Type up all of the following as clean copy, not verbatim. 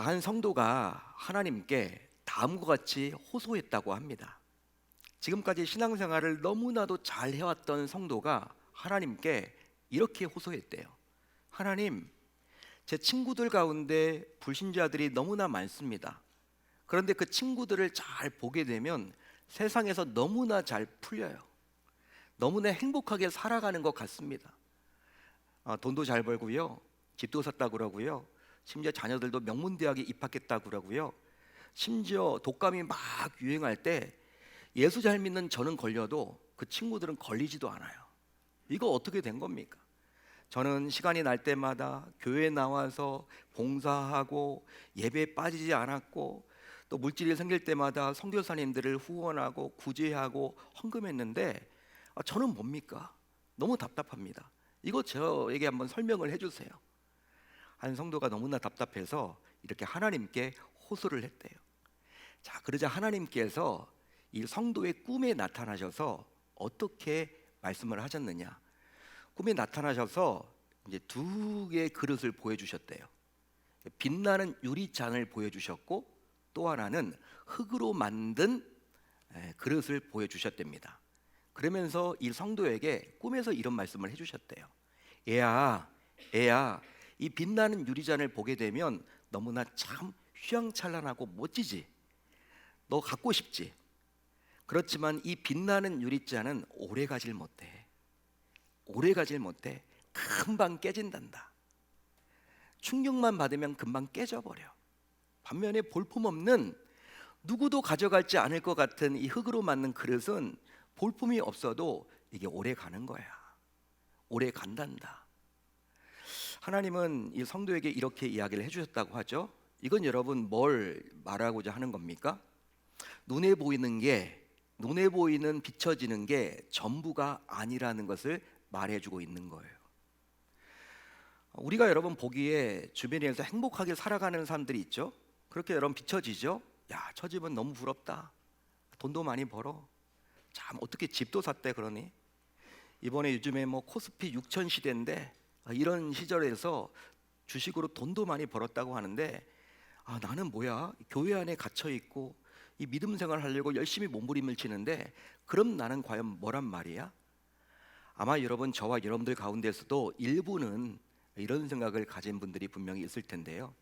한 성도가 하나님께 다음과 같이 호소했다고 합니다. 지금까지 신앙생활을 너무나도 잘 해왔던 성도가 하나님께 이렇게 호소했대요. 하나님, 제 친구들 가운데 불신자들이 너무나 많습니다. 그런데 그 친구들을 잘 보게 되면 세상에서 너무나 잘 풀려요. 너무나 행복하게 살아가는 것 같습니다. 돈도 잘 벌고요, 집도 샀다고 그러고요, 심지어 자녀들도 명문대학에 입학했다고 그러고요, 심지어 독감이 막 유행할 때 예수 잘 믿는 저는 걸려도 그 친구들은 걸리지도 않아요. 이거 어떻게 된 겁니까? 저는 시간이 날 때마다 교회에 나와서 봉사하고 예배에 빠지지 않았고, 또 물질이 생길 때마다 선교사님들을 후원하고 구제하고 헌금했는데 저는 뭡니까? 너무 답답합니다. 이거 저에게 한번 설명을 해주세요. 한 성도가 너무나 답답해서 이렇게 하나님께 호소를 했대요. 그러자 하나님께서 이 성도의 꿈에 나타나셔서 어떻게 말씀을 하셨느냐? 꿈에 나타나셔서 이제 두 개의 그릇을 보여주셨대요. 빛나는 유리잔을 보여주셨고, 또 하나는 흙으로 만든 그릇을 보여주셨답니다. 그러면서 이 성도에게 꿈에서 이런 말씀을 해주셨대요. 애야, 이 빛나는 유리잔을 보게 되면 너무나 참 휘황찬란하고 멋지지? 너 갖고 싶지? 그렇지만 이 빛나는 유리잔은 오래 가질 못해. 금방 깨진단다. 충격만 받으면 금방 깨져버려. 반면에 볼품없는, 누구도 가져갈지 않을 것 같은 이 흙으로 만든 그릇은 볼품이 없어도 이게 오래 가는 거야. 오래 간단다. 하나님은 이 성도에게 이렇게 이야기를 해주셨다고 하죠. 이건 여러분 뭘 말하고자 하는 겁니까? 눈에 보이는 비춰지는 게 전부가 아니라는 것을 말해주고 있는 거예요. 우리가 여러분 보기에 주변에서 행복하게 살아가는 사람들이 있죠. 그렇게 여러분 비춰지죠. 야, 저 집은 너무 부럽다. 돈도 많이 벌어. 참 어떻게 집도 샀대 그러니. 이번에 요즘에 코스피 6천 시대인데 이런 시절에서 주식으로 돈도 많이 벌었다고 하는데, 나는 뭐야? 교회 안에 갇혀 있고 이 믿음 생활 하려고 열심히 몸부림을 치는데 그럼 나는 과연 뭐란 말이야? 아마 여러분, 저와 여러분들 가운데서도 일부는 이런 생각을 가진 분들이 분명히 있을 텐데요.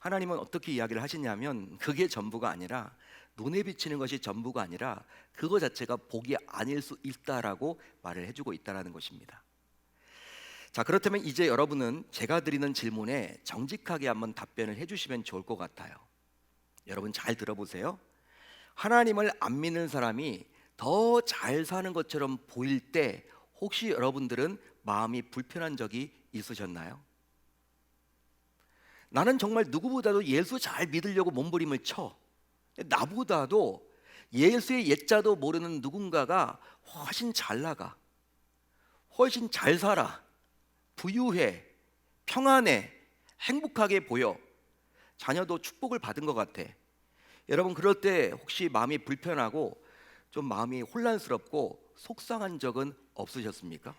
하나님은 어떻게 이야기를 하시냐면, 그게 전부가 아니라, 눈에 비치는 것이 전부가 아니라 그거 자체가 복이 아닐 수 있다라고 말을 해주고 있다는 것입니다. 그렇다면 이제 여러분은 제가 드리는 질문에 정직하게 한번 답변을 해주시면 좋을 것 같아요. 여러분 잘 들어보세요. 하나님을 안 믿는 사람이 더 잘 사는 것처럼 보일 때 혹시 여러분들은 마음이 불편한 적이 있으셨나요? 나는 정말 누구보다도 예수 잘 믿으려고 몸부림을 쳐. 나보다도 예수의 옛자도 모르는 누군가가 훨씬 잘 나가, 훨씬 잘 살아, 부유해, 평안해, 행복하게 보여. 자녀도 축복을 받은 것 같아. 여러분, 그럴 때 혹시 마음이 불편하고 좀 마음이 혼란스럽고 속상한 적은 없으셨습니까?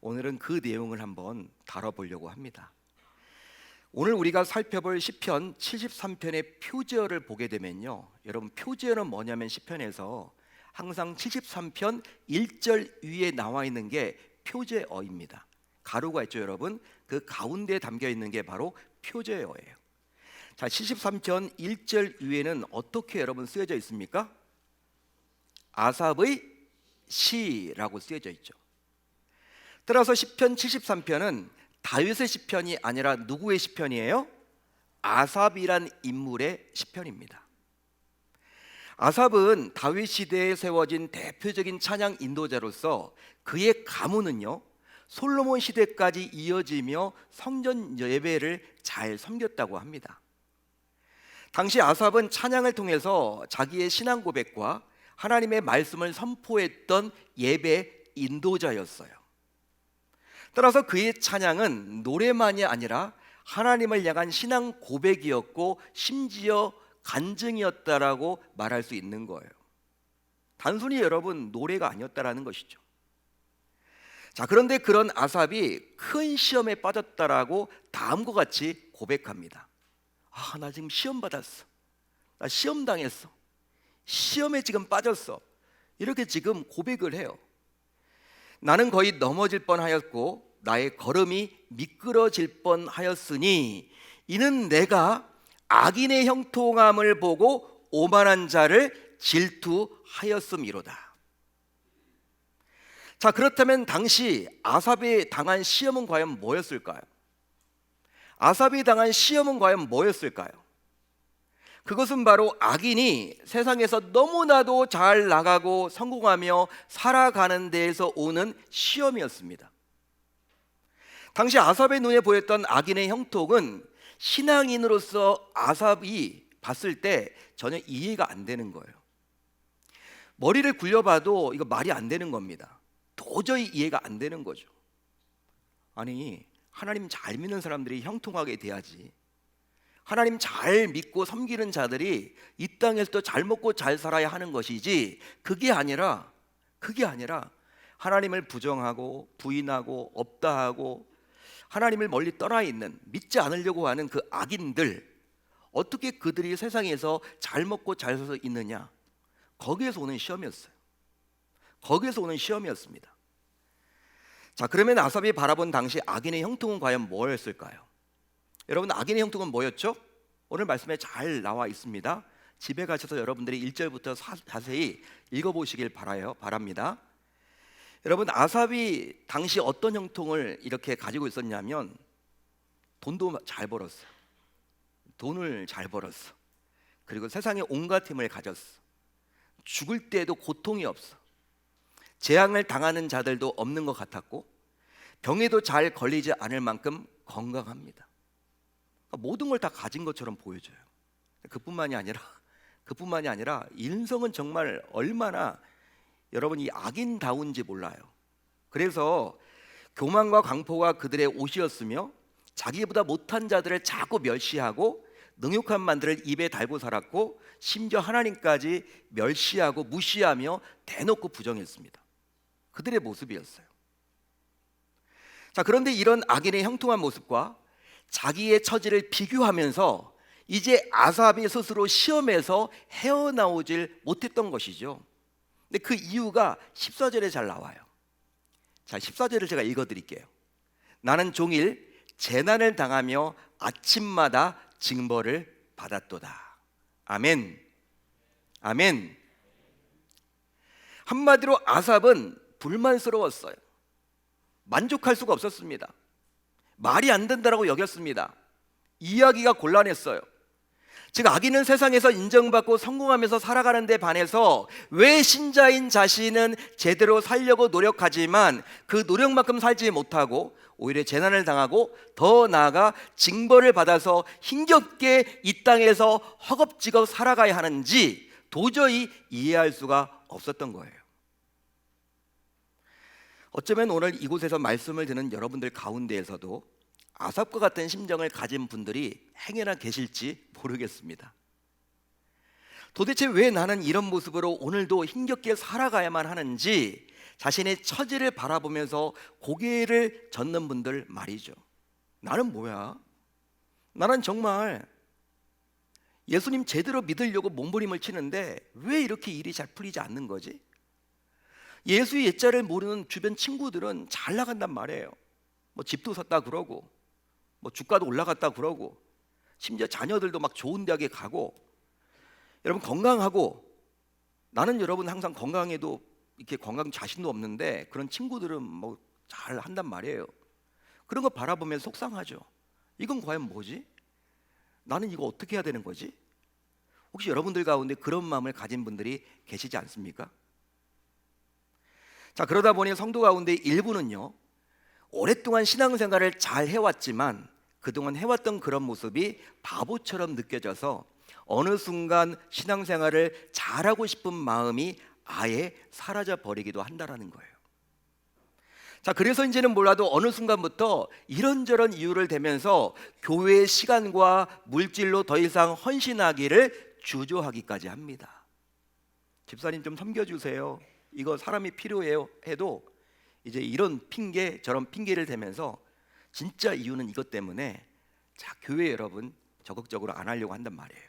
오늘은 그 내용을 한번 다뤄보려고 합니다. 오늘 우리가 살펴볼 시편 73편의 표제어를 보게 되면요, 여러분, 표제어는 뭐냐면 시편에서 항상 73편 1절 위에 나와 있는 게 표제어입니다. 가로가 있죠 여러분. 그 가운데에 담겨 있는 게 바로 표제어예요. 73편 1절 위에는 어떻게 여러분 쓰여져 있습니까? 아삽의 시라고 쓰여져 있죠. 따라서 시편 73편은 다윗의 시편이 아니라 누구의 시편이에요? 아삽이란 인물의 시편입니다. 아삽은 다윗 시대에 세워진 대표적인 찬양 인도자로서 그의 가문은요, 솔로몬 시대까지 이어지며 성전 예배를 잘 섬겼다고 합니다. 당시 아삽은 찬양을 통해서 자기의 신앙 고백과 하나님의 말씀을 선포했던 예배 인도자였어요. 따라서 그의 찬양은 노래만이 아니라 하나님을 향한 신앙 고백이었고 심지어 간증이었다라고 말할 수 있는 거예요. 단순히 여러분 노래가 아니었다라는 것이죠. 그런데 그런 아삽이 큰 시험에 빠졌다라고 다음과 같이 고백합니다. 나 지금 시험 받았어. 나 시험 당했어. 시험에 지금 빠졌어. 이렇게 지금 고백을 해요. 나는 거의 넘어질 뻔하였고 나의 걸음이 미끄러질 뻔하였으니 이는 내가 악인의 형통함을 보고 오만한 자를 질투하였음이로다. 자, 그렇다면 당시 아삽이 당한 시험은 과연 뭐였을까요? 아삽이 당한 시험은 과연 뭐였을까요? 그것은 바로 악인이 세상에서 너무나도 잘 나가고 성공하며 살아가는 데에서 오는 시험이었습니다. 당시 아삽의 눈에 보였던 악인의 형통은 신앙인으로서 아삽이 봤을 때 전혀 이해가 안 되는 거예요. 머리를 굴려봐도 이거 말이 안 되는 겁니다. 도저히 이해가 안 되는 거죠. 아니, 하나님 잘 믿는 사람들이 형통하게 돼야지. 하나님 잘 믿고 섬기는 자들이 이 땅에서도 잘 먹고 잘 살아야 하는 것이지, 그게 아니라 하나님을 부정하고 부인하고 없다 하고 하나님을 멀리 떠나 있는, 믿지 않으려고 하는 그 악인들, 어떻게 그들이 세상에서 잘 먹고 잘 살아서 있느냐? 거기에서 오는 시험이었어요. 거기에서 오는 시험이었습니다. 자, 그러면 아삽이 바라본 당시 악인의 형통은 과연 뭐였을까요? 여러분, 악인의 형통은 뭐였죠? 오늘 말씀에 잘 나와 있습니다. 집에 가셔서 여러분들이 1절부터 자세히 읽어보시길 바랍니다. 여러분, 아삽이 당시 어떤 형통을 이렇게 가지고 있었냐면 돈도 잘 벌었어. 돈을 잘 벌었어. 그리고 세상에 온갖 힘을 가졌어. 죽을 때에도 고통이 없어. 재앙을 당하는 자들도 없는 것 같았고 병에도 잘 걸리지 않을 만큼 건강합니다. 모든 걸 다 가진 것처럼 보여져요. 그뿐만이 아니라 인성은 정말 얼마나 여러분이 악인다운지 몰라요. 그래서 교만과 광포가 그들의 옷이었으며 자기보다 못한 자들을 자꾸 멸시하고 능욕한 만들을 입에 달고 살았고 심지어 하나님까지 멸시하고 무시하며 대놓고 부정했습니다. 그들의 모습이었어요. 자, 그런데 이런 악인의 형통한 모습과 자기의 처지를 비교하면서 이제 아삽이 스스로 시험에서 헤어나오질 못했던 것이죠. 근데 그 이유가 14절에 잘 나와요. 자, 14절을 제가 읽어드릴게요. 나는 종일 재난을 당하며 아침마다 징벌을 받았도다. 아멘. 아멘. 한마디로 아삽은 불만스러웠어요. 만족할 수가 없었습니다. 말이 안 된다라고 여겼습니다. 이해하기가 곤란했어요. 즉, 악인은 세상에서 인정받고 성공하면서 살아가는 데 반해서 왜 신자인 자신은 제대로 살려고 노력하지만 그 노력만큼 살지 못하고 오히려 재난을 당하고 더 나아가 징벌을 받아서 힘겹게 이 땅에서 허겁지겁 살아가야 하는지 도저히 이해할 수가 없었던 거예요. 어쩌면 오늘 이곳에서 말씀을 듣는 여러분들 가운데에서도 아삽과 같은 심정을 가진 분들이 행여나 계실지 모르겠습니다. 도대체 왜 나는 이런 모습으로 오늘도 힘겹게 살아가야만 하는지 자신의 처지를 바라보면서 고개를 젓는 분들 말이죠. 나는 뭐야? 나는 정말 예수님 제대로 믿으려고 몸부림을 치는데 왜 이렇게 일이 잘 풀리지 않는 거지? 예수의 옛자를 모르는 주변 친구들은 잘 나간단 말이에요. 뭐 집도 샀다 그러고 뭐 주가도 올라갔다 그러고 심지어 자녀들도 막 좋은 대학에 가고 여러분 건강하고 나는 여러분 항상 건강해도 이렇게 건강 자신도 없는데 그런 친구들은 뭐 잘 한단 말이에요. 그런 거 바라보면서 속상하죠. 이건 과연 뭐지? 나는 이거 어떻게 해야 되는 거지? 혹시 여러분들 가운데 그런 마음을 가진 분들이 계시지 않습니까? 자, 그러다 보니 성도 가운데 일부는요, 오랫동안 신앙생활을 잘 해왔지만 그동안 해왔던 그런 모습이 바보처럼 느껴져서 어느 순간 신앙생활을 잘하고 싶은 마음이 아예 사라져 버리기도 한다라는 거예요. 자, 그래서 이제는 몰라도 어느 순간부터 이런저런 이유를 대면서 교회의 시간과 물질로 더 이상 헌신하기를 주저하기까지 합니다. 집사님 좀 섬겨주세요. 이거 사람이 필요해요 해도 이제 이런 핑계 저런 핑계를 대면서 진짜 이유는 이것 때문에 자, 교회 여러분 적극적으로 안 하려고 한단 말이에요.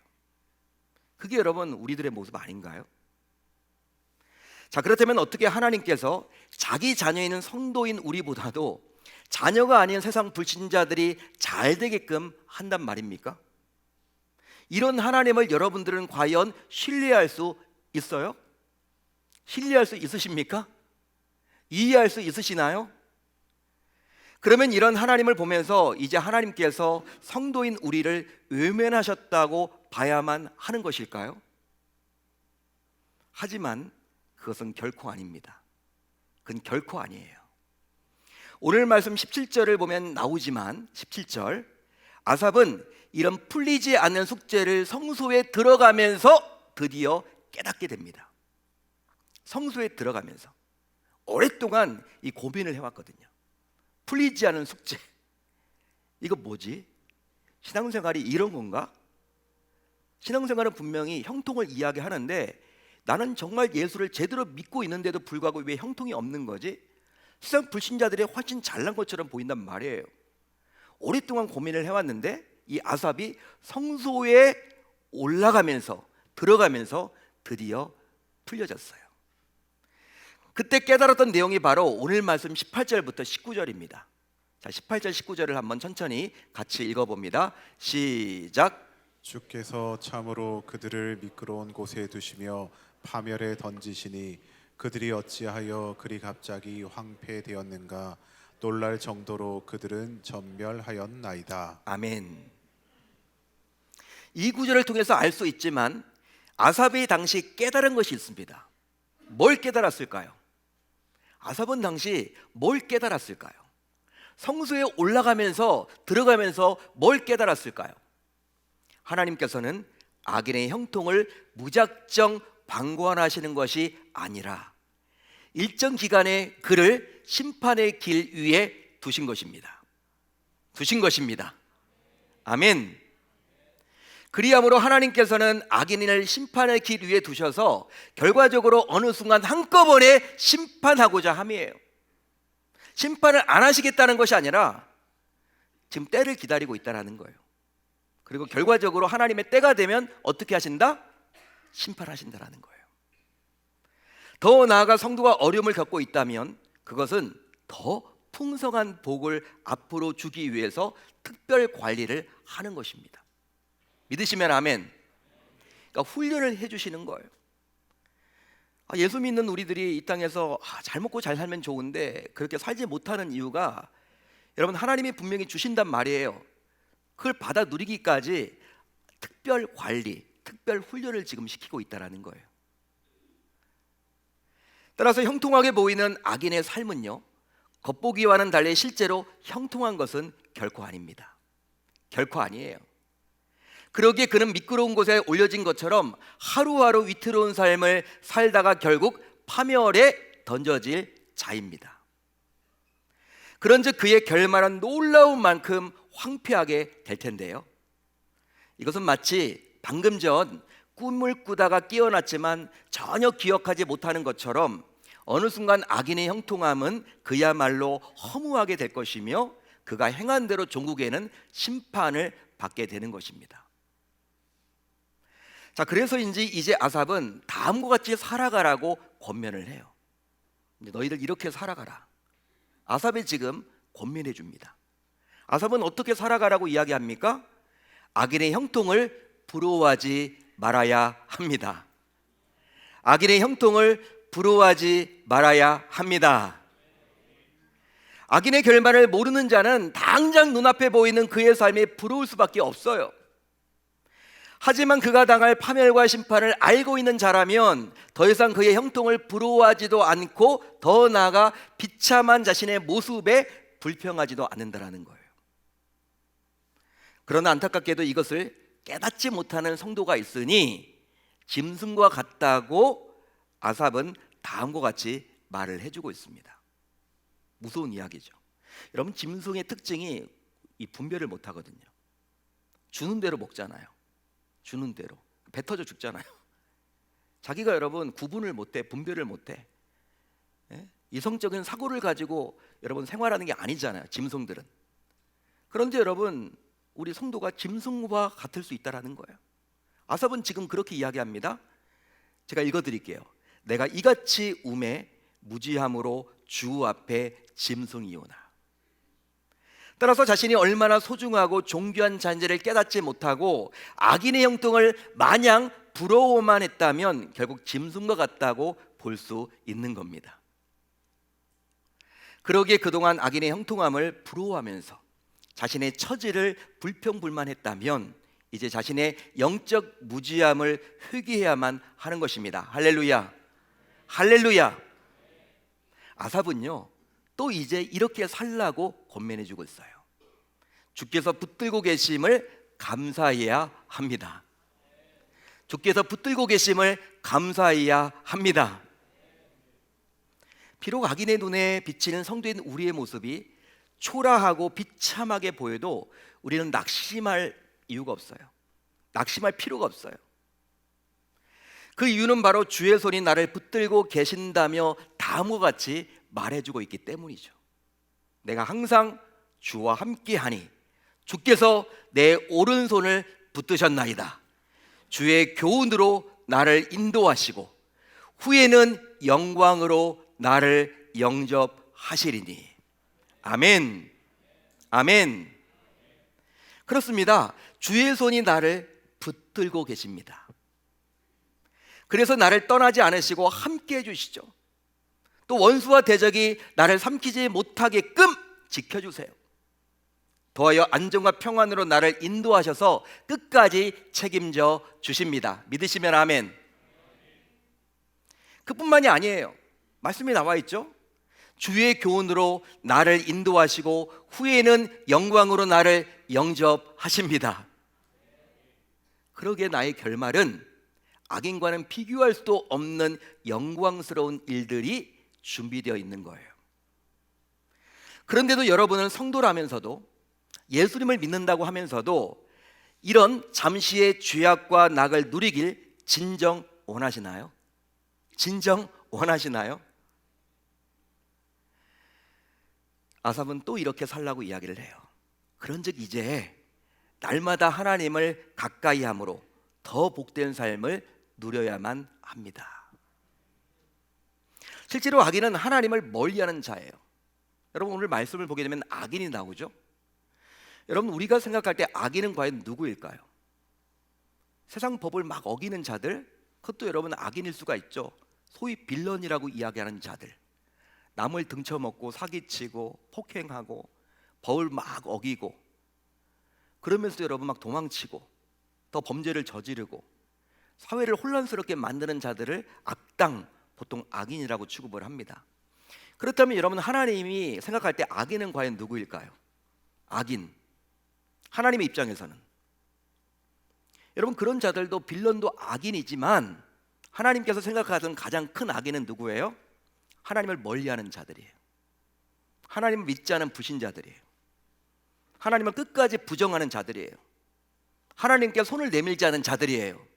그게 여러분 우리들의 모습 아닌가요? 자, 그렇다면 어떻게 하나님께서 자기 자녀인 성도인 우리보다도 자녀가 아닌 세상 불신자들이 잘 되게끔 한단 말입니까? 이런 하나님을 여러분들은 과연 신뢰할 수 있어요? 신뢰할 수 있으십니까? 이해할 수 있으시나요? 그러면 이런 하나님을 보면서 이제 하나님께서 성도인 우리를 외면하셨다고 봐야만 하는 것일까요? 하지만 그것은 결코 아닙니다. 그건 결코 아니에요. 오늘 말씀 17절을 보면 나오지만 17절 아삽은 이런 풀리지 않는 숙제를 성소에 들어가면서 드디어 깨닫게 됩니다. 성소에 들어가면서 오랫동안 이 고민을 해왔거든요. 풀리지 않은 숙제, 이거 뭐지? 신앙생활이 이런 건가? 신앙생활은 분명히 형통을 이야기하는데 나는 정말 예수를 제대로 믿고 있는데도 불구하고 왜 형통이 없는 거지? 세상 불신자들이 훨씬 잘난 것처럼 보인단 말이에요. 오랫동안 고민을 해왔는데 이 아삽이 성소에 올라가면서 들어가면서 드디어 풀려졌어요. 그때 깨달았던 내용이 바로 오늘 말씀 18절부터 19절입니다. 자, 18절 19절을 한번 천천히 같이 읽어봅니다. 시작. 주께서 참으로 그들을 미끄러운 곳에 두시며 파멸에 던지시니 그들이 어찌하여 그리 갑자기 황폐되었는가 놀랄 정도로 그들은 전멸하였나이다. 아멘. 이 구절을 통해서 알 수 있지만 아삽이 당시 깨달은 것이 있습니다. 뭘 깨달았을까요? 아삽은 당시 뭘 깨달았을까요? 성소에 올라가면서 들어가면서 뭘 깨달았을까요? 하나님께서는 악인의 형통을 무작정 방관하시는 것이 아니라 일정 기간에 그를 심판의 길 위에 두신 것입니다. 두신 것입니다. 아멘. 그리함으로 하나님께서는 악인을 심판의 길 위에 두셔서 결과적으로 어느 순간 한꺼번에 심판하고자 함이에요. 심판을 안 하시겠다는 것이 아니라 지금 때를 기다리고 있다는 거예요. 그리고 결과적으로 하나님의 때가 되면 어떻게 하신다? 심판하신다는 거예요. 더 나아가 성도가 어려움을 겪고 있다면 그것은 더 풍성한 복을 앞으로 주기 위해서 특별 관리를 하는 것입니다. 믿으시면 아멘. 그러니까 훈련을 해주시는 거예요. 예수 믿는 우리들이 이 땅에서 잘 먹고 잘 살면 좋은데 그렇게 살지 못하는 이유가 여러분 하나님이 분명히 주신단 말이에요. 그걸 받아 누리기까지 특별 관리, 특별 훈련을 지금 시키고 있다는 거예요. 따라서 형통하게 보이는 악인의 삶은요, 겉보기와는 달리 실제로 형통한 것은 결코 아닙니다. 결코 아니에요. 그러기에 그는 미끄러운 곳에 올려진 것처럼 하루하루 위태로운 삶을 살다가 결국 파멸에 던져질 자입니다. 그런즉 그의 결말은 놀라운 만큼 황폐하게 될 텐데요, 이것은 마치 방금 전 꿈을 꾸다가 깨어났지만 전혀 기억하지 못하는 것처럼 어느 순간 악인의 형통함은 그야말로 허무하게 될 것이며 그가 행한 대로 종국에는 심판을 받게 되는 것입니다. 자, 그래서인지 이제 아삽은 다음과 같이 살아가라고 권면을 해요. 너희들 이렇게 살아가라. 아삽이 지금 권면해 줍니다. 아삽은 어떻게 살아가라고 이야기합니까? 악인의 형통을 부러워하지 말아야 합니다. 악인의 형통을 부러워하지 말아야 합니다. 악인의 결말을 모르는 자는 당장 눈앞에 보이는 그의 삶이 부러울 수밖에 없어요. 하지만 그가 당할 파멸과 심판을 알고 있는 자라면 더 이상 그의 형통을 부러워하지도 않고 더 나아가 비참한 자신의 모습에 불평하지도 않는다는 거예요. 그러나 안타깝게도 이것을 깨닫지 못하는 성도가 있으니 짐승과 같다고 아삽은 다음과 같이 말을 해주고 있습니다. 무서운 이야기죠. 여러분, 짐승의 특징이 이 분별을 못하거든요. 주는 대로 먹잖아요. 주는 대로 배 터져 죽잖아요. 자기가 여러분 구분을 못해, 분별을 못해. 이성적인 사고를 가지고 여러분 생활하는 게 아니잖아요, 짐승들은. 그런데 여러분 우리 성도가 짐승과 같을 수 있다라는 거예요. 아삽은 지금 그렇게 이야기합니다. 제가 읽어드릴게요. 내가 이같이 우매 무지함으로 주 앞에 짐승이오나. 따라서 자신이 얼마나 소중하고 존귀한 자인지를 깨닫지 못하고 악인의 형통을 마냥 부러워만 했다면 결국 짐승과 같다고 볼 수 있는 겁니다. 그러기에 그동안 악인의 형통함을 부러워하면서 자신의 처지를 불평불만했다면 이제 자신의 영적 무지함을 회개해야만 하는 것입니다. 할렐루야, 할렐루야. 아삽은요 또 이제 이렇게 살라고 권면해주고 있어요. 주께서 붙들고 계심을 감사해야 합니다. 주께서 붙들고 계심을 감사해야 합니다. 비록 악인의 눈에 비치는 성도인 우리의 모습이 초라하고 비참하게 보여도 우리는 낙심할 이유가 없어요. 낙심할 필요가 없어요. 그 이유는 바로 주의 손이 나를 붙들고 계신다며 다음과 같이 말해주고 있기 때문이죠. 내가 항상 주와 함께하니 주께서 내 오른손을 붙드셨나이다. 주의 교훈으로 나를 인도하시고 후에는 영광으로 나를 영접하시리니. 아멘, 아멘. 그렇습니다. 주의 손이 나를 붙들고 계십니다. 그래서 나를 떠나지 않으시고 함께 해주시죠. 또 원수와 대적이 나를 삼키지 못하게끔 지켜주세요. 더하여 안정과 평안으로 나를 인도하셔서 끝까지 책임져 주십니다. 믿으시면 아멘. 그뿐만이 아니에요. 말씀이 나와 있죠. 주의 교훈으로 나를 인도하시고 후에는 영광으로 나를 영접하십니다. 그러기에 나의 결말은 악인과는 비교할 수도 없는 영광스러운 일들이 준비되어 있는 거예요. 그런데도 여러분은 성도라면서도 예수님을 믿는다고 하면서도 이런 잠시의 죄악과 낙을 누리길 진정 원하시나요? 진정 원하시나요? 아삽은 또 이렇게 살라고 이야기를 해요. 그런즉 이제 날마다 하나님을 가까이 함으로 더 복된 삶을 누려야만 합니다. 실제로 악인은 하나님을 멀리하는 자예요. 여러분 오늘 말씀을 보게 되면 악인이 나오죠. 여러분 우리가 생각할 때 악인은 과연 누구일까요? 세상 법을 막 어기는 자들, 그것도 여러분 악인일 수가 있죠. 소위 빌런이라고 이야기하는 자들, 남을 등쳐먹고 사기치고 폭행하고 법을 막 어기고 그러면서 여러분 막 도망치고 더 범죄를 저지르고 사회를 혼란스럽게 만드는 자들을 악당, 보통 악인이라고 취급을 합니다. 그렇다면 여러분 하나님이 생각할 때 악인은 과연 누구일까요? 악인, 하나님의 입장에서는 여러분 그런 자들도 빌런도 악인이지만 하나님께서 생각하던 가장 큰 악인은 누구예요? 하나님을 멀리하는 자들이에요. 하나님을 믿지 않은 불신자들이에요. 하나님을 끝까지 부정하는 자들이에요. 하나님께 손을 내밀지 않은 자들이에요.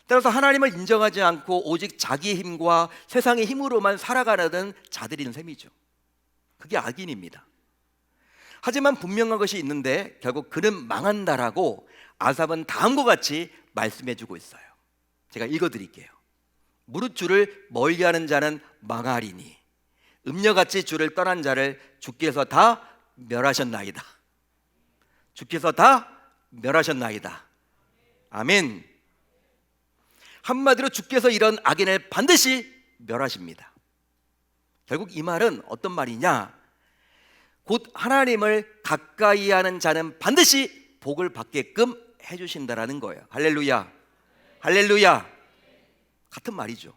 따라서 하나님을 인정하지 않고 오직 자기의 힘과 세상의 힘으로만 살아가려는 자들인 셈이죠. 그게 악인입니다. 하지만 분명한 것이 있는데 결국 그는 망한다라고 아삽은 다음과 같이 말씀해주고 있어요. 제가 읽어드릴게요. 무릇 주를 멀리하는 자는 망하리니 음녀같이 주를 떠난 자를 주께서 다 멸하셨나이다. 주께서 다 멸하셨나이다. 아멘. 한마디로 주께서 이런 악인을 반드시 멸하십니다. 결국 이 말은 어떤 말이냐? 곧 하나님을 가까이 하는 자는 반드시 복을 받게끔 해주신다라는 거예요. 할렐루야, 할렐루야. 같은 말이죠.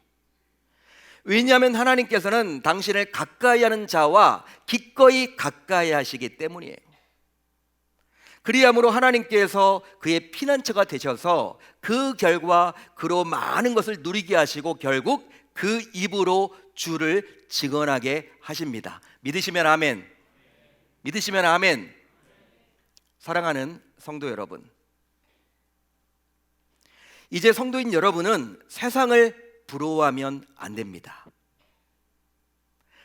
왜냐하면 하나님께서는 당신을 가까이 하는 자와 기꺼이 가까이 하시기 때문이에요. 그리함으로 하나님께서 그의 피난처가 되셔서 그 결과 그로 많은 것을 누리게 하시고 결국 그 입으로 주를 증언하게 하십니다. 믿으시면 아멘. 믿으시면 아멘. 사랑하는 성도 여러분, 이제 성도인 여러분은 세상을 부러워하면 안 됩니다.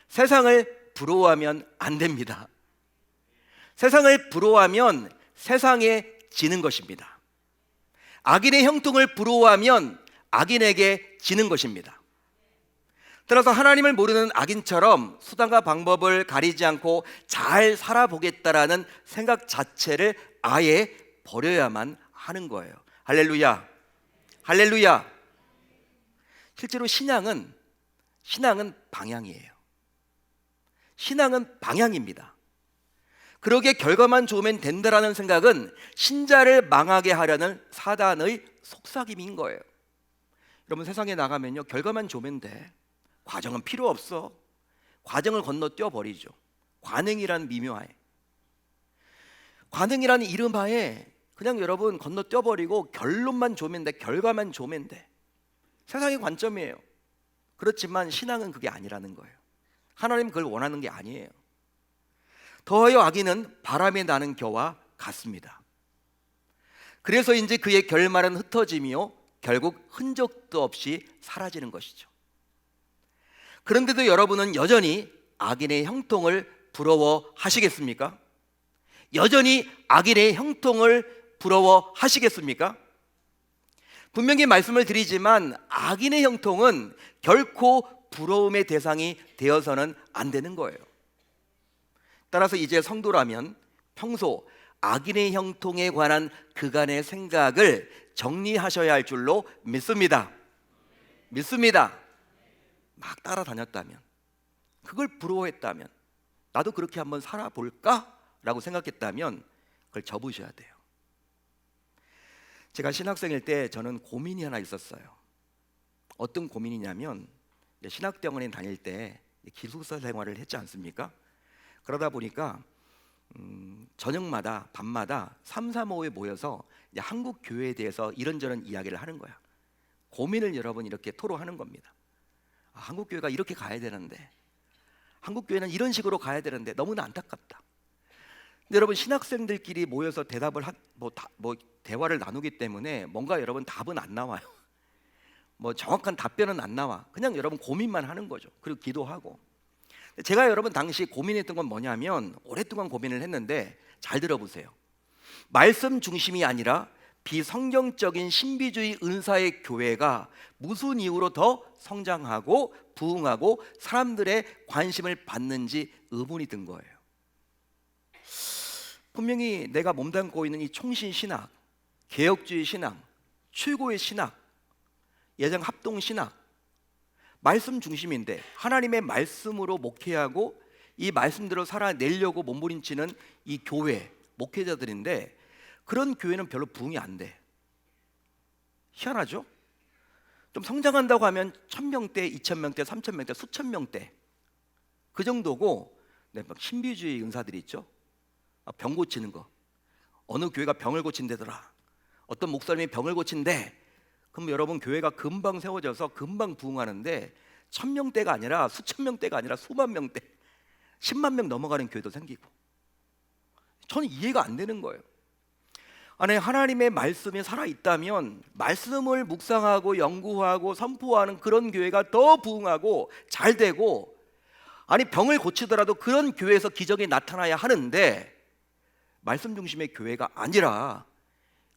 세상을 부러워하면 안 됩니다. 세상을 부러워하면 세상에 지는 것입니다. 악인의 형통을 부러워하면 악인에게 지는 것입니다. 따라서 하나님을 모르는 악인처럼 수단과 방법을 가리지 않고 잘 살아보겠다라는 생각 자체를 아예 버려야만 하는 거예요. 할렐루야. 할렐루야. 실제로 신앙은 방향이에요. 신앙은 방향입니다. 그러기에 결과만 좋으면 된다라는 생각은 신자를 망하게 하려는 사단의 속삭임인 거예요. 여러분, 세상에 나가면요, 결과만 좋으면 돼. 과정은 필요 없어. 과정을 건너뛰어 버리죠. 관행이란 미묘하에, 관행이라는 이름하에 그냥 여러분 건너뛰어 버리고 결론만 좋으면 돼. 결과만 좋으면 돼. 세상의 관점이에요. 그렇지만 신앙은 그게 아니라는 거예요. 하나님 그걸 원하는 게 아니에요. 더하여 악인은 바람에 나는 겨와 같습니다. 그래서인지 그의 결말은 흩어지며 결국 흔적도 없이 사라지는 것이죠. 그런데도 여러분은 여전히 악인의 형통을 부러워하시겠습니까? 여전히 악인의 형통을 부러워하시겠습니까? 분명히 말씀을 드리지만 악인의 형통은 결코 부러움의 대상이 되어서는 안 되는 거예요. 따라서 이제 성도라면 평소 악인의 형통에 관한 그간의 생각을 정리하셔야 할 줄로 믿습니다. 막 따라다녔다면, 그걸 부러워했다면, 나도 그렇게 한번 살아볼까? 라고 생각했다면 그걸 접으셔야 돼요. 제가 신학생일 때 저는 고민이 하나 있었어요. 어떤 고민이냐면, 신학대학원에 다닐 때 기숙사 생활을 했지 않습니까? 그러다 보니까 저녁마다 밤마다 3, 4, 5에 모여서 한국 교회에 대해서 이런저런 이야기를 하는 거야. 고민을 여러분 이렇게 토로하는 겁니다. 한국 교회가 이렇게 가야 되는데, 한국 교회는 이런 식으로 가야 되는데 너무나 안타깝다. 근데 여러분, 신학생들끼리 모여서 대화를 나누기 때문에 뭔가 여러분 답은 안 나와요. 정확한 답변은 안 나와. 그냥 여러분 고민만 하는 거죠. 그리고 기도하고. 제가 여러분 당시 고민했던 건 뭐냐면, 오랫동안 고민을 했는데, 잘 들어보세요. 말씀 중심이 아니라 비성경적인 신비주의 은사의 교회가 무슨 이유로 더 성장하고 부흥하고 사람들의 관심을 받는지 의문이 든 거예요. 분명히 내가 몸담고 있는 이 총신 신학, 개혁주의 신학, 최고의 신학, 예정 합동 신학, 말씀 중심인데 하나님의 말씀으로 목회하고 이 말씀대로 살아내려고 몸부림치는 이 교회 목회자들인데, 그런 교회는 별로 부흥이 안 돼. 희한하죠? 좀 성장한다고 하면 1000명대, 2000명대, 3000명대, 수천 명대 그 정도고, 막 신비주의 은사들이 있죠. 병 고치는 거, 어느 교회가 병을 고친대더라, 어떤 목사님이 병을 고친대. 그럼 여러분, 교회가 금방 세워져서 금방 부흥하는데 1000명대가 아니라 수천 명대가 아니라 수만 명대, 10만 명 넘어가는 교회도 생기고. 저는 이해가 안 되는 거예요. 아니, 하나님의 말씀이 살아있다면 말씀을 묵상하고 연구하고 선포하는 그런 교회가 더 부흥하고 잘 되고, 아니 병을 고치더라도 그런 교회에서 기적이 나타나야 하는데, 말씀 중심의 교회가 아니라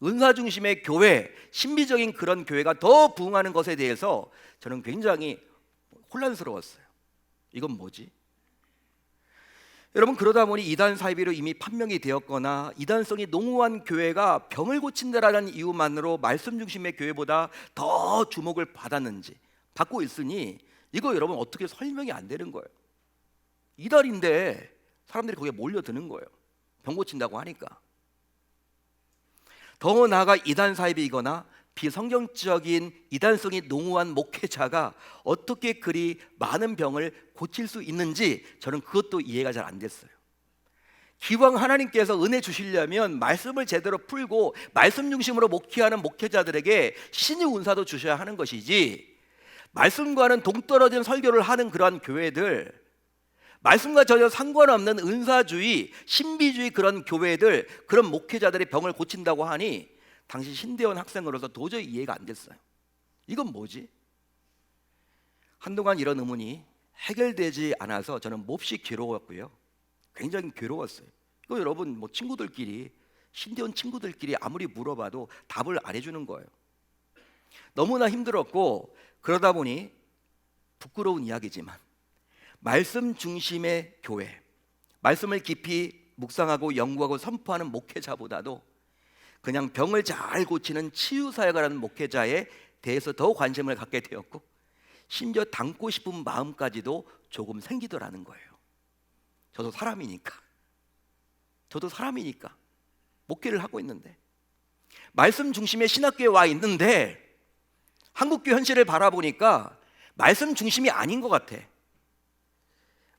은사 중심의 교회, 신비적인 그런 교회가 더 부흥하는 것에 대해서 저는 굉장히 혼란스러웠어요. 이건 뭐지? 여러분, 그러다 보니 이단 사이비로 이미 판명이 되었거나 이단성이 농후한 교회가 병을 고친다라는 이유만으로 말씀 중심의 교회보다 더 주목을 받고 있으니, 이거 여러분 어떻게 설명이 안 되는 거예요. 이단인데 사람들이 거기에 몰려드는 거예요. 병 고친다고 하니까. 더 나아가 이단 사이비이거나 비성경적인 이단성이 농후한 목회자가 어떻게 그리 많은 병을 고칠 수 있는지 저는 그것도 이해가 잘 안 됐어요. 기왕 하나님께서 은혜 주시려면 말씀을 제대로 풀고 말씀 중심으로 목회하는 목회자들에게 신의 은사도 주셔야 하는 것이지, 말씀과는 동떨어진 설교를 하는 그러한 교회들, 말씀과 전혀 상관없는 은사주의, 신비주의 그런 교회들, 그런 목회자들이 병을 고친다고 하니 당시 신대원 학생으로서 도저히 이해가 안 됐어요. 이건 뭐지? 한동안 이런 의문이 해결되지 않아서 저는 몹시 괴로웠고요. 굉장히 괴로웠어요. 이거 여러분 친구들끼리 신대원 친구들끼리 아무리 물어봐도 답을 안 해주는 거예요. 너무나 힘들었고, 그러다 보니 부끄러운 이야기지만 말씀 중심의 교회, 말씀을 깊이 묵상하고 연구하고 선포하는 목회자보다도 그냥 병을 잘 고치는 치유사역을 하는 목회자에 대해서 더 관심을 갖게 되었고, 심지어 닮고 싶은 마음까지도 조금 생기더라는 거예요. 저도 사람이니까 목회를 하고 있는데, 말씀 중심의 신학교에 와 있는데 한국교 현실을 바라보니까 말씀 중심이 아닌 것 같아.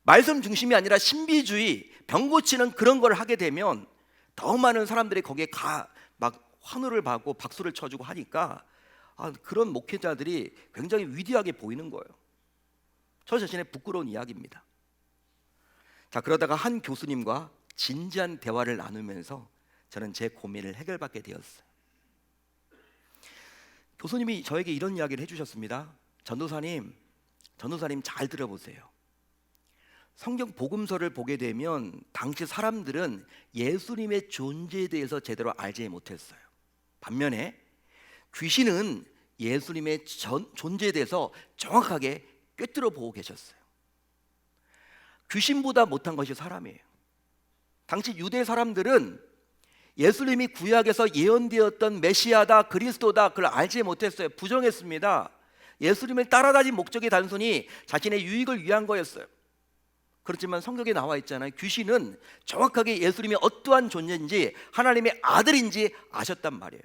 말씀 중심이 아니라 신비주의, 병 고치는 그런 걸 하게 되면 더 많은 사람들이 거기에 막 환호를 받고 박수를 쳐주고 하니까 그런 목회자들이 굉장히 위대하게 보이는 거예요. 저 자신의 부끄러운 이야기입니다. 자, 그러다가 한 교수님과 진지한 대화를 나누면서 저는 제 고민을 해결받게 되었어요. 교수님이 저에게 이런 이야기를 해주셨습니다. 전도사님 잘 들어보세요. 성경 복음서를 보게 되면 당시 사람들은 예수님의 존재에 대해서 제대로 알지 못했어요. 반면에 귀신은 예수님의 존재에 대해서 정확하게 꿰뚫어 보고 계셨어요. 귀신보다 못한 것이 사람이에요. 당시 유대 사람들은 예수님이 구약에서 예언되었던 메시아다, 그리스도다, 그걸 알지 못했어요. 부정했습니다. 예수님을 따라다닌 목적이 단순히 자신의 유익을 위한 거였어요. 그렇지만 성경에 나와 있잖아요. 귀신은 정확하게 예수님이 어떠한 존재인지, 하나님의 아들인지 아셨단 말이에요.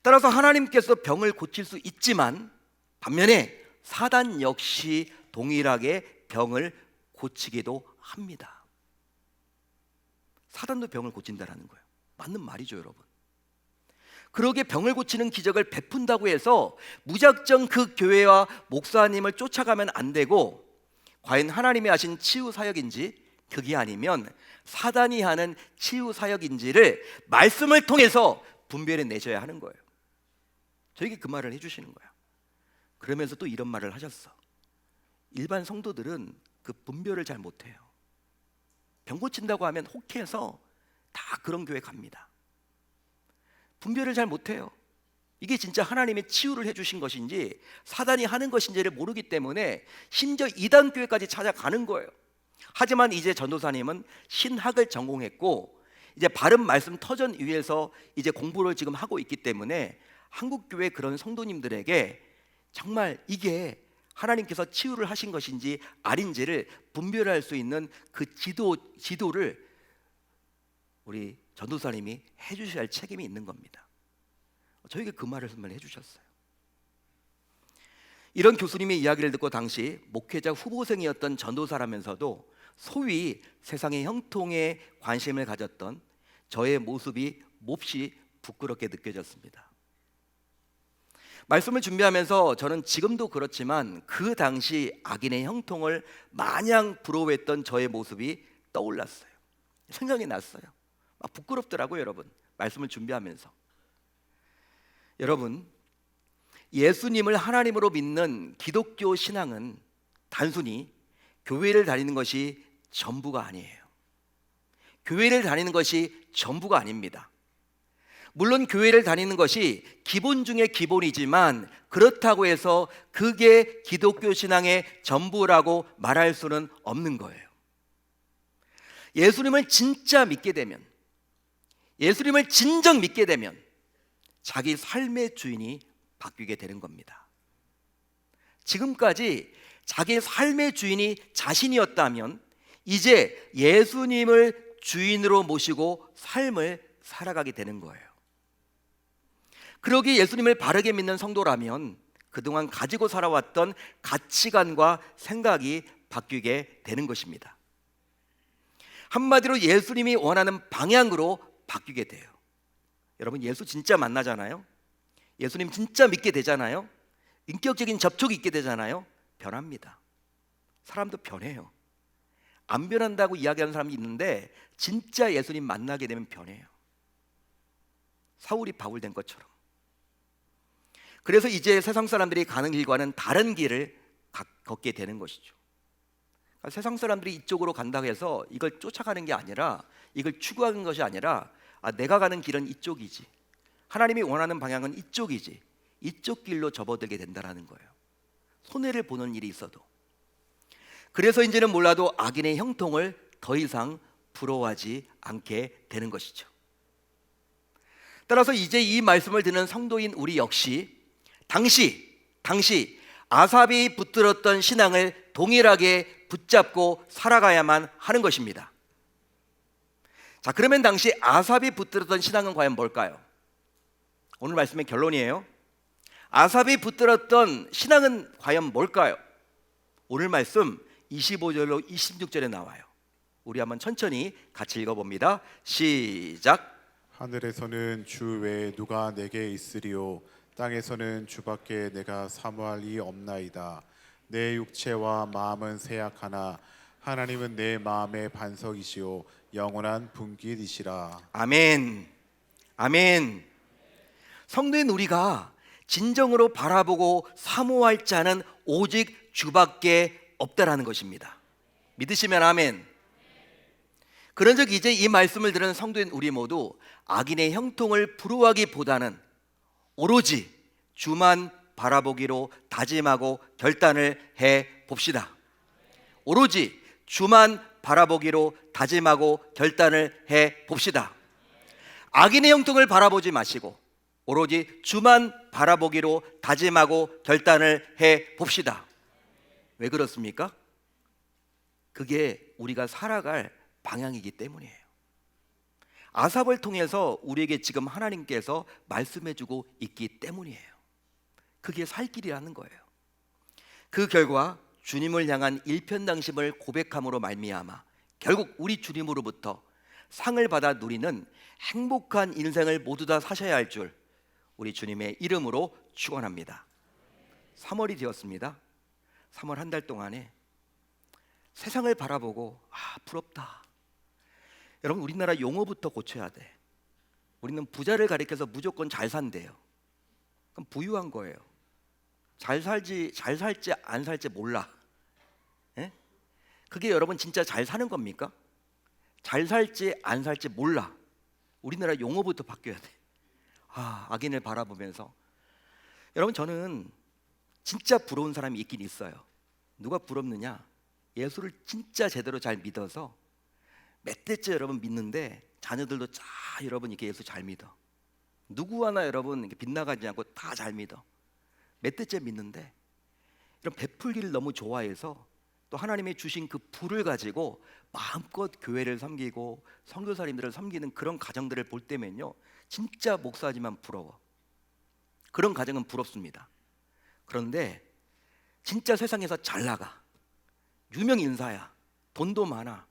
따라서 하나님께서 병을 고칠 수 있지만, 반면에 사단 역시 동일하게 병을 고치기도 합니다. 사단도 병을 고친다라는 거예요. 맞는 말이죠, 여러분. 그러게 병을 고치는 기적을 베푼다고 해서 무작정 그 교회와 목사님을 쫓아가면 안 되고, 과연 하나님이 하신 치유 사역인지, 그게 아니면 사단이 하는 치유 사역인지를 말씀을 통해서 분별해 내셔야 하는 거예요. 저에게 그 말을 해주시는 거야. 그러면서 또 이런 말을 하셨어. 일반 성도들은 그 분별을 잘 못해요. 병 고친다고 하면 혹해서 다 그런 교회 갑니다. 분별을 잘 못해요. 이게 진짜 하나님의 치유를 해주신 것인지 사단이 하는 것인지를 모르기 때문에 심지어 이단 교회까지 찾아가는 거예요. 하지만 이제 전도사님은 신학을 전공했고, 이제 바른 말씀 터전 위에서 이제 공부를 지금 하고 있기 때문에 한국교회 그런 성도님들에게 정말 이게 하나님께서 치유를 하신 것인지 아닌지를 분별할 수 있는 그 지도를 우리 전도사님이 해주셔야 할 책임이 있는 겁니다. 저에게 그 말을 해주셨어요. 이런 교수님의 이야기를 듣고 당시 목회자 후보생이었던 전도사라면서도 소위 세상의 형통에 관심을 가졌던 저의 모습이 몹시 부끄럽게 느껴졌습니다. 말씀을 준비하면서 저는 지금도 그렇지만 그 당시 악인의 형통을 마냥 부러워했던 저의 모습이 떠올랐어요. 생각이 났어요. 막 부끄럽더라고요, 여러분. 말씀을 준비하면서. 여러분, 예수님을 하나님으로 믿는 기독교 신앙은 단순히 교회를 다니는 것이 전부가 아니에요. 교회를 다니는 것이 전부가 아닙니다. 물론 교회를 다니는 것이 기본 중에 기본이지만 그렇다고 해서 그게 기독교 신앙의 전부라고 말할 수는 없는 거예요. 예수님을 진짜 믿게 되면, 예수님을 진정 믿게 되면 자기 삶의 주인이 바뀌게 되는 겁니다. 지금까지 자기 삶의 주인이 자신이었다면 이제 예수님을 주인으로 모시고 삶을 살아가게 되는 거예요. 그러기에 예수님을 바르게 믿는 성도라면 그동안 가지고 살아왔던 가치관과 생각이 바뀌게 되는 것입니다. 한마디로 예수님이 원하는 방향으로 바뀌게 돼요. 여러분, 예수 진짜 만나잖아요. 예수님 진짜 믿게 되잖아요. 인격적인 접촉이 있게 되잖아요. 변합니다. 사람도 변해요. 안 변한다고 이야기하는 사람이 있는데 진짜 예수님 만나게 되면 변해요. 사울이 바울 된 것처럼. 그래서 이제 세상 사람들이 가는 길과는 다른 길을 걷게 되는 것이죠. 그러니까 세상 사람들이 이쪽으로 간다고 해서 이걸 쫓아가는 게 아니라 이걸 추구하는 것이 아니라 내가 가는 길은 이쪽이지, 하나님이 원하는 방향은 이쪽이지, 이쪽 길로 접어들게 된다는 거예요. 손해를 보는 일이 있어도. 그래서인지는 몰라도 악인의 형통을 더 이상 부러워하지 않게 되는 것이죠. 따라서 이제 이 말씀을 듣는 성도인 우리 역시 당시 아삽이 붙들었던 신앙을 동일하게 붙잡고 살아가야만 하는 것입니다. 자, 그러면 당시 아삽이 붙들었던 신앙은 과연 뭘까요? 오늘 말씀의 결론이에요. 아삽이 붙들었던 신앙은 과연 뭘까요? 오늘 말씀 25절로 26절에 나와요. 우리 한번 천천히 같이 읽어봅니다. 시작. 하늘에서는 주 외에 누가 내게 있으리요 땅에서는 주밖에 내가 사모할 이 없나이다. 내 육체와 마음은 세약하나 하나님은 내 마음의 반석이시요 영원한 분깃이시라. 아멘. 아멘. 성도인 우리가 진정으로 바라보고 사모할 자는 오직 주밖에 없다라는 것입니다. 믿으시면 아멘. 그런즉 이제 이 말씀을 들은 성도인 우리 모두 악인의 형통을 부러워하기보다는 오로지 주만 바라보기로 다짐하고 결단을 해 봅시다. 오로지 주만 바라보기로 다짐하고 결단을 해 봅시다. 악인의 형통을 바라보지 마시고 오로지 주만 바라보기로 다짐하고 결단을 해 봅시다. 왜 그렇습니까? 그게 우리가 살아갈 방향이기 때문이에요. 아삽을 통해서 우리에게 지금 하나님께서 말씀해주고 있기 때문이에요. 그게 살 길이라는 거예요. 그 결과 주님을 향한 일편당심을 고백함으로 말미암아 결국 우리 주님으로부터 상을 받아 누리는 행복한 인생을 모두 다 사셔야 할 줄 우리 주님의 이름으로 축원합니다. 3월이 되었습니다. 3월 한 달 동안에 세상을 바라보고 부럽다. 여러분, 우리나라 용어부터 고쳐야 돼. 우리는 부자를 가리켜서 무조건 잘 산대요. 그럼 부유한 거예요. 잘 살지 안 살지 몰라. 예? 그게 여러분 진짜 잘 사는 겁니까? 잘 살지 안 살지 몰라. 우리나라 용어부터 바뀌어야 돼. 악인을 바라보면서. 여러분, 저는 진짜 부러운 사람이 있긴 있어요. 누가 부럽느냐? 예수를 진짜 제대로 잘 믿어서 몇 대째 여러분 믿는데 자녀들도 여러분 이렇게 예수 잘 믿어. 누구 하나 여러분 이렇게 빗나가지 않고 다 잘 믿어. 몇 대째 믿는데 이런 베풀기를 너무 좋아해서 또 하나님이 주신 그 불을 가지고 마음껏 교회를 섬기고 선교사님들을 섬기는 그런 가정들을 볼 때면요, 진짜 목사지만 부러워. 그런 가정은 부럽습니다. 그런데 진짜 세상에서 잘 나가, 유명 인사야, 돈도 많아,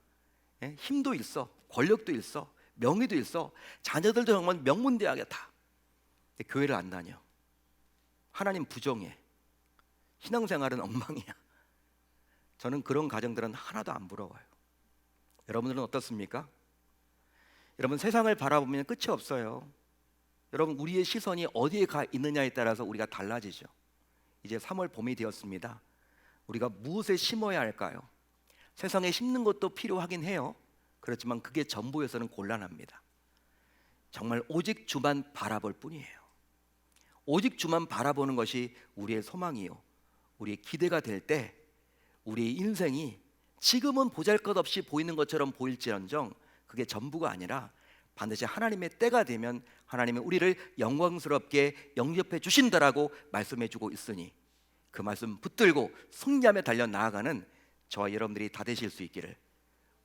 힘도 있어, 권력도 있어, 명예도 있어, 자녀들도 정말 명문대학에 다. 근데 교회를 안 다녀. 하나님 부정해. 신앙생활은 엉망이야. 저는 그런 가정들은 하나도 안 부러워요. 여러분들은 어떻습니까? 여러분, 세상을 바라보면 끝이 없어요. 여러분, 우리의 시선이 어디에 가 있느냐에 따라서 우리가 달라지죠. 이제 3월 봄이 되었습니다. 우리가 무엇에 심어야 할까요? 세상에 심는 것도 필요하긴 해요. 그렇지만 그게 전부여서는 곤란합니다. 정말 오직 주만 바라볼 뿐이에요. 오직 주만 바라보는 것이 우리의 소망이요, 우리의 기대가 될 때 우리의 인생이 지금은 보잘것없이 보이는 것처럼 보일지언정 그게 전부가 아니라 반드시 하나님의 때가 되면 하나님은 우리를 영광스럽게 영접해 주신다라고 말씀해 주고 있으니 그 말씀 붙들고 승리하며 달려 나아가는 저와 여러분들이 다 되실 수 있기를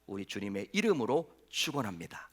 우리 주님의 이름으로 축원합니다.